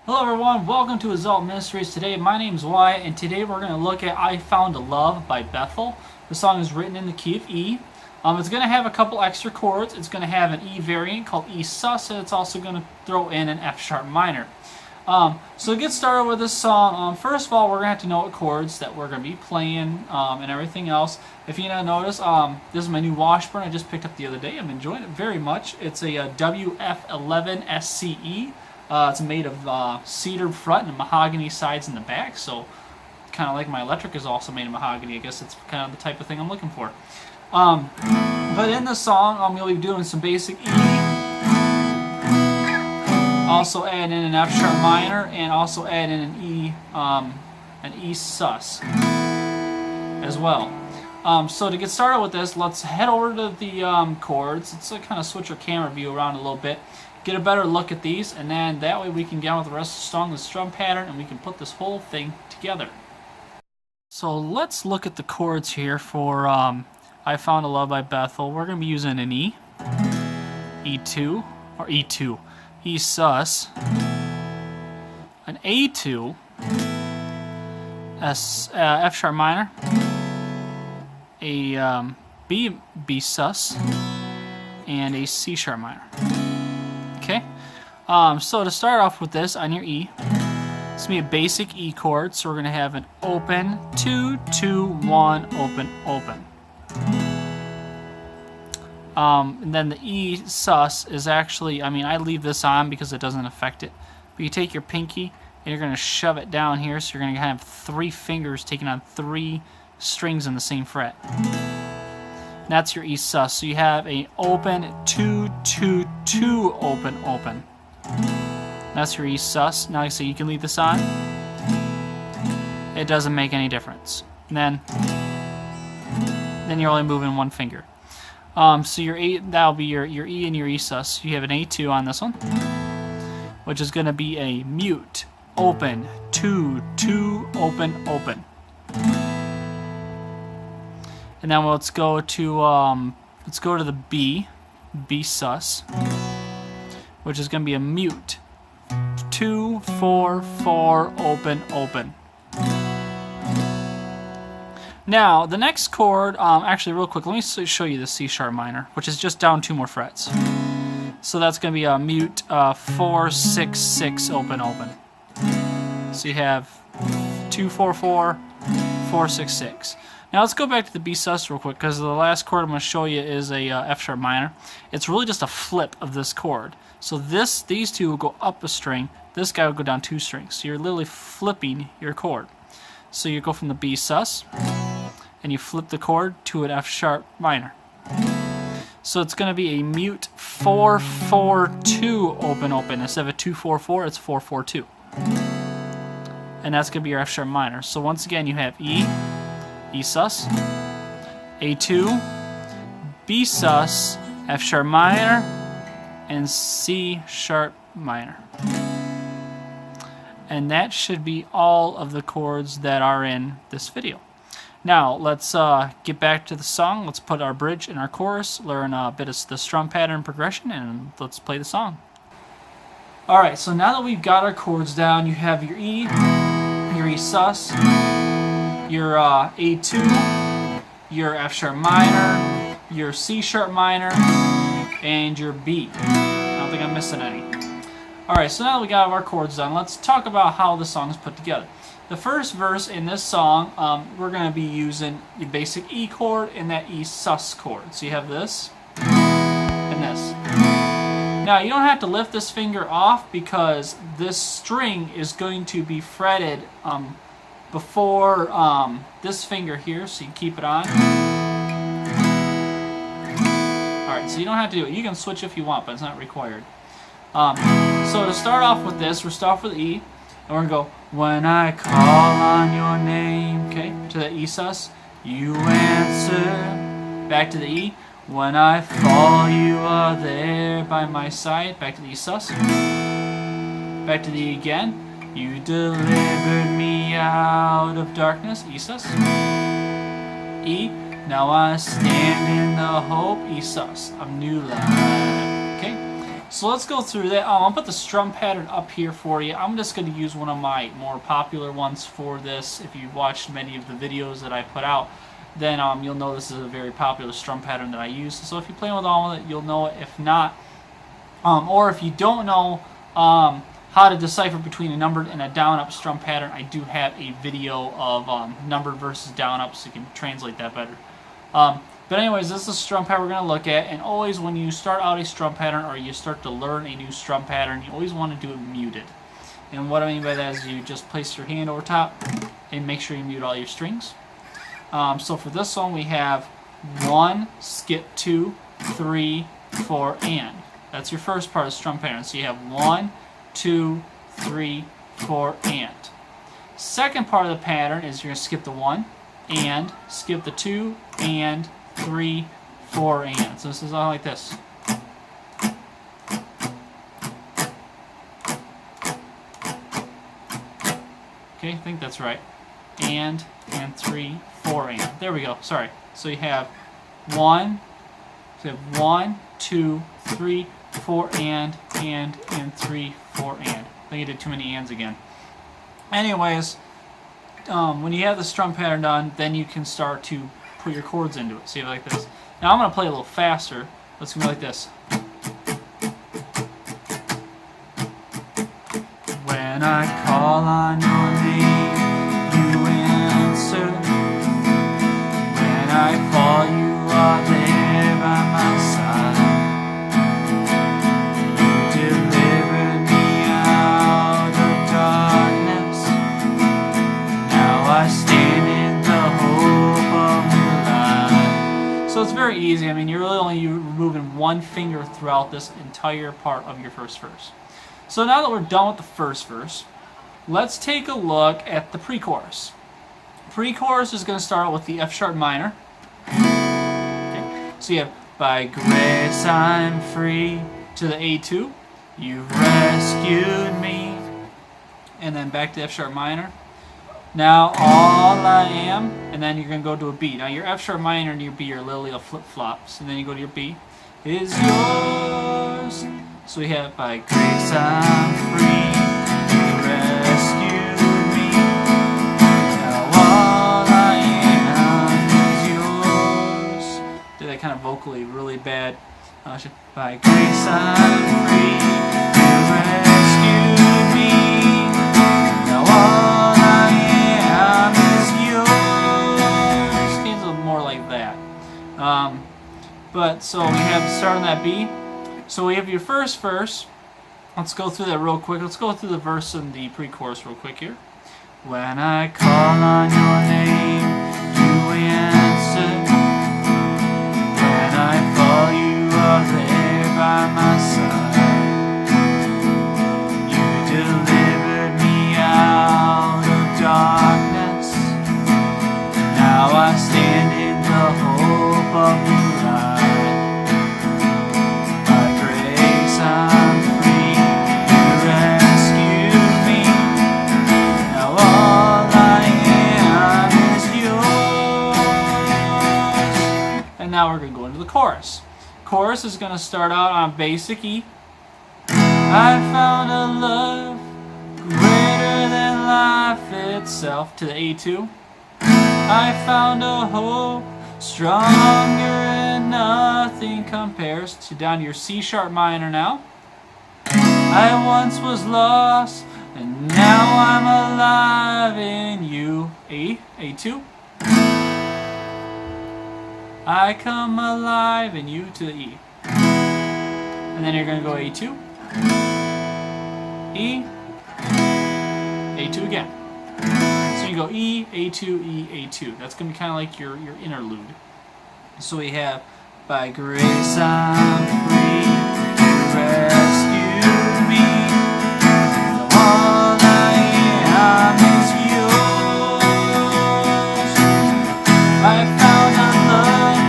Hello everyone, welcome to XALT Ministries. Today my name's Wyatt and today we're going to look at I Found a Love by Bethel. The song is written in the key of E. It's going to have a couple extra chords. It's going to have an E variant called E sus, and it's also going to throw in an F sharp minor. So to get started with this song, first of all we're going to have to know what chords that we're going to be playing and everything else. If you don't notice, this is my new Washburn I just picked up the other day. I'm enjoying it very much. It's a WF11 SCE. It's made of cedar front and mahogany sides in the back, so kind of like my electric is also made of mahogany. I guess it's kind of the type of thing I'm looking for. But in the song, you'll be doing some basic E, also add in an F sharp minor, and also add in an E sus as well. So to get started with this, let's head over to the chords. Let's kind of switch our camera view around a little bit, get a better look at these, and then that way we can get on with the rest of the song, the strum pattern, and we can put this whole thing together. So let's look at the chords here for I Found a Love by Bethel. We're going to be using an E, E2, or E2, E sus, an A2, F sharp minor, a B sus, and a C sharp minor. Okay, so to start off with this on your E, it's going to be a basic E chord, so we're going to have an open, 2, 2, 1, open, open. And then the E sus is actually, I leave this on because it doesn't affect it, but you take your pinky and you're going to shove it down here, so you're going to have 3 fingers taking on 3 strings in the same fret. That's your E sus. So you have a open, 2, 2, 2, open, open. That's your E sus. Now, like I say, you can leave this on. It doesn't make any difference. And then you're only moving 1 finger. So your A, that'll be your E and your E sus. You have an A2 on this one, which is going to be a mute, open, 2, 2, open, open. And then let's go to the B sus, which is going to be a mute, 2, 4, 4, open, open. Now the next chord, actually real quick, let me show you the C sharp minor, which is just down 2 more frets. So that's going to be a mute, 4, 6, 6, open, open. So you have 2, 4, 4, 4, 6, 6. Now let's go back to the B sus real quick, because the last chord I'm going to show you is a F sharp minor. It's really just a flip of this chord. So these two will go up a string, this guy will go down 2 strings. So you're literally flipping your chord. So you go from the B sus, and you flip the chord to an F sharp minor. So it's going to be a mute 4, 4, 2, open, open. Instead of a 2, 4, 4, it's 4, 4, 2. And that's going to be your F sharp minor. So once again, you have E, E sus, A2, B sus, F sharp minor, and C sharp minor. And that should be all of the chords that are in this video. Now let's get back to the song. Let's put our bridge in our chorus, learn a bit of the strum pattern progression, and let's play the song. Alright, so now that we've got our chords down, you have your E sus, your A2, your F sharp minor, your C sharp minor, and your B. I don't think I'm missing any. Alright, so now that we got our chords done, let's talk about how the song is put together. The first verse in this song, we're going to be using the basic E chord and that E sus chord. So you have this and this. Now you don't have to lift this finger off because this string is going to be fretted before this finger here, so you keep it on. Alright, so you don't have to do it. You can switch if you want, but it's not required. So to start off with this, we'll start off with E, and we're going to go, when I call on your name, okay, to the E sus, you answer, back to the E, when I fall, you are there by my side, back to the E sus, back to the E again, you delivered me out of darkness, E sus, E, now I stand in the hope, E sus, of new life, okay. So let's go through that. I'll put the strum pattern up here for you. I'm just going to use one of my more popular ones for this. If you've watched many of the videos that I put out, then you'll know this is a very popular strum pattern that I use. So if you play with all of it, you'll know it. If not, or if you don't know how to decipher between a numbered and a down-up strum pattern, I do have a video of numbered versus down-up, so you can translate that better. But anyways, this is a strum pattern we're going to look at, and always when you start out a strum pattern or you start to learn a new strum pattern, you always want to do it muted. And what I mean by that is you just place your hand over top and make sure you mute all your strings. So for this one we have 1, skip 2, 3, 4, and. That's your first part of the strum pattern. So you have 1, 2, 3, 4, and. Second part of the pattern is you're going to skip the 1, and, skip the 2, and, 3, 4, and. So this is all like this. Okay, I think that's right. And 3, 4, and. There we go. Sorry. So you have 1, 2, 3, 4, and 3, 4, and. I think you did too many ands again. Anyways, when you have the strum pattern done, then you can start to put your chords into it. See, like this. Now I'm going to play a little faster. Let's go like this. When I call on your name, you answer. When I fall, you are there by my side. You delivered me out of darkness. Now I stand in the hope of your light. So it's very easy. I mean, you're really only moving one finger throughout this entire part of your first verse. So now that we're done with the first verse, let's take a look at the pre-chorus. Pre-chorus is going to start out with the F sharp minor. Okay. So you have, by grace I'm free, to the A2. You've rescued me. And then back to F sharp minor. Now all I am, and then you're going to go to a B. Now your F sharp minor and your B are literally flip-flops. And then you go to your B. Is yours. So we have, by grace I'm free, you rescued me. Now all I am is yours. Did that kind of vocally really bad. By grace I'm free, you rescued me. Now all I am is yours. It's a little more like that. But so we have to start on that B. So we have your first verse. Let's go through that real quick. Let's go through the verse and the pre-chorus real quick here. When I call on your name, you answer. When I fall, you are there by my side. You delivered me out of darkness. Now I stand in the hope of your light. I'm free, you rescued me. Now all I am is yours. And now we're going to go into the chorus. Chorus is going to start out on basic E. I found a love greater than life itself, to the A2. I found a hope stronger and nothing compares, to down to your C sharp minor now. I once was lost and now I'm alive in you. A2. I come alive in you, to the E. And then you're going to go A2. E. A2 again. So you go E, A2, E, A2. That's going to be kind of like your interlude. So we have, by grace I'm free, you rescued me. Now all I am is yours. I found a love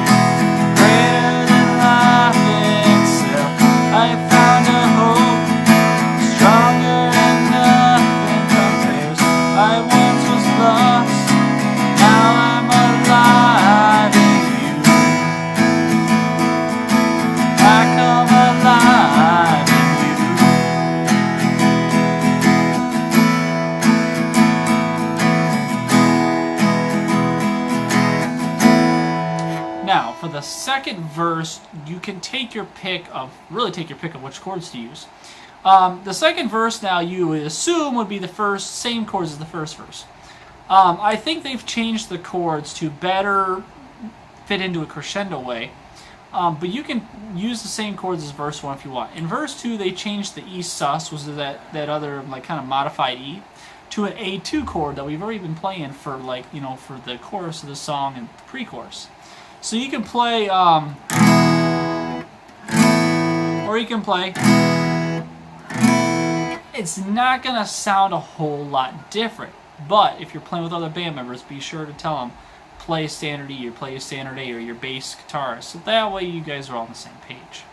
greater than life itself. I found a hope stronger and nothing compares. I once was lost, now I'm alive in you. I come alive. the second verse, you can take your pick of which chords to use. The second verse now you would assume would be the same chords as the first verse. I think they've changed the chords to better fit into a crescendo way. But you can use the same chords as verse 1 if you want. In verse 2, they changed the E sus, was that other like kind of modified E, to an A2 chord that we've already been playing for for the chorus of the song and the pre-chorus. So you can play, or you can play. It's not gonna sound a whole lot different, but if you're playing with other band members, be sure to tell them play standard E or play standard A or your bass guitar, so that way you guys are all on the same page.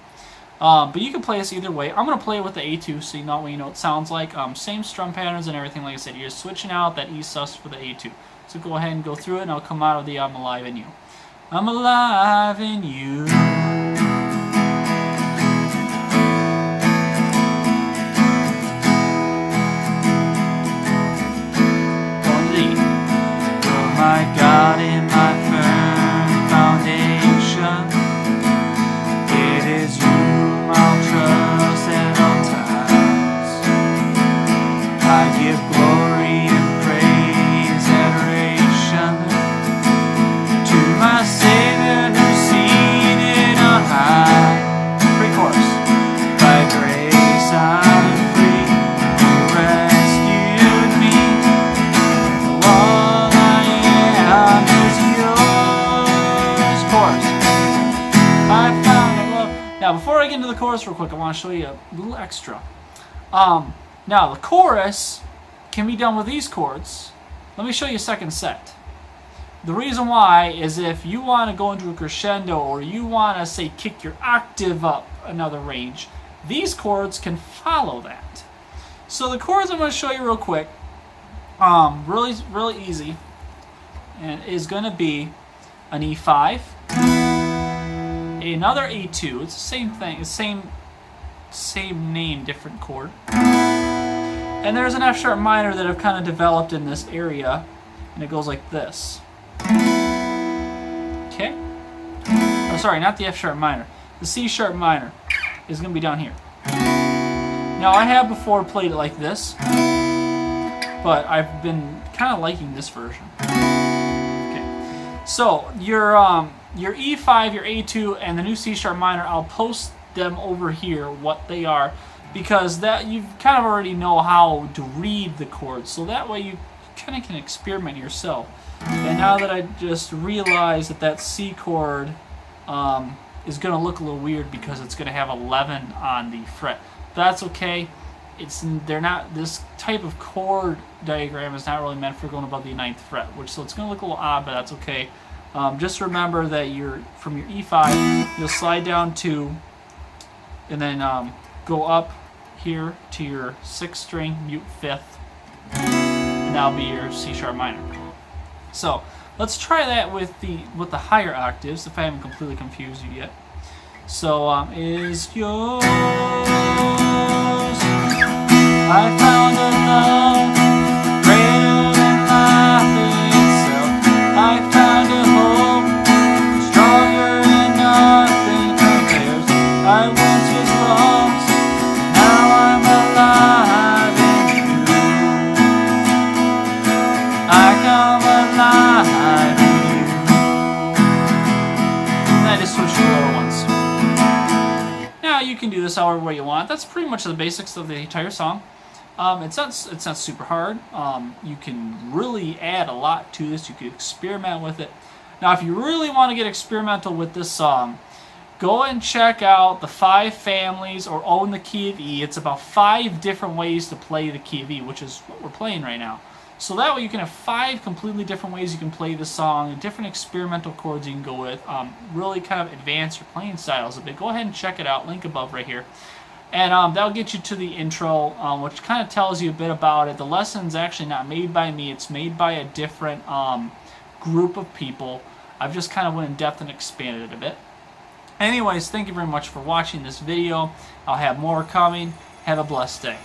But you can play this either way. I'm going to play it with the A2 so you know what it sounds like. Same strum patterns and everything, like I said. You're just switching out that E sus for the A2. So go ahead and go through it, and I'll come out of the I'm Alive in You. I'm alive in you. My God in my firm foundation, it is you I'll trust at all times. I give glory and praise, adoration to my Savior who's seated on high. Pre-chorus. By grace I'm free, you rescued me. Now, before I get into the chorus real quick, I want to show you a little extra. Now, the chorus can be done with these chords. Let me show you a second set. The reason why is if you want to go into a crescendo or you want to, say, kick your octave up another range, these chords can follow that. So the chords I'm going to show you real quick, really easy, and is going to be an E5, another A2. It's the same thing, same name, different chord. And there's an F sharp minor that I've kind of developed in this area, and it goes like this. Okay? Oh, sorry, not the F sharp minor. The C sharp minor is going to be down here. Now, I have before played it like this, but I've been kind of liking this version. Okay. So your E5, your A2, and the new C sharp minor, I'll post them over here, what they are, because that you kind of already know how to read the chords, so that way you kind of can experiment yourself. And now that I just realized that C chord is going to look a little weird because it's going to have 11 on the fret. That's okay. This type of chord diagram is not really meant for going above the 9th fret, so it's going to look a little odd, but that's okay. Just remember that from your E5, you'll slide down 2, and then go up here to your 6th string, mute 5th, and that'll be your C sharp minor. So let's try that with the higher octaves, if I haven't completely confused you yet. So is yours. I found a love greater than life itself. I found a hope stronger than nothing compares. I once was lost, now I'm alive in you. I come alive in you. And I just switched to the lower ones. Now you can do this however way you want. That's pretty much the basics of the entire song. It's not super hard. You can really add a lot to this. You can experiment with it. Now, if you really want to get experimental with this song, go and check out the 5 families or Own the Key of E. It's about 5 different ways to play the key of E, which is what we're playing right now. So that way you can have 5 completely different ways you can play the song, different experimental chords you can go with, really kind of advance your playing styles a bit. Go ahead and check it out, link above right here. And that'll get you to the intro, which kind of tells you a bit about it. The lesson's actually not made by me. It's made by a different group of people. I've just kind of went in depth and expanded it a bit. Anyways, thank you very much for watching this video. I'll have more coming. Have a blessed day.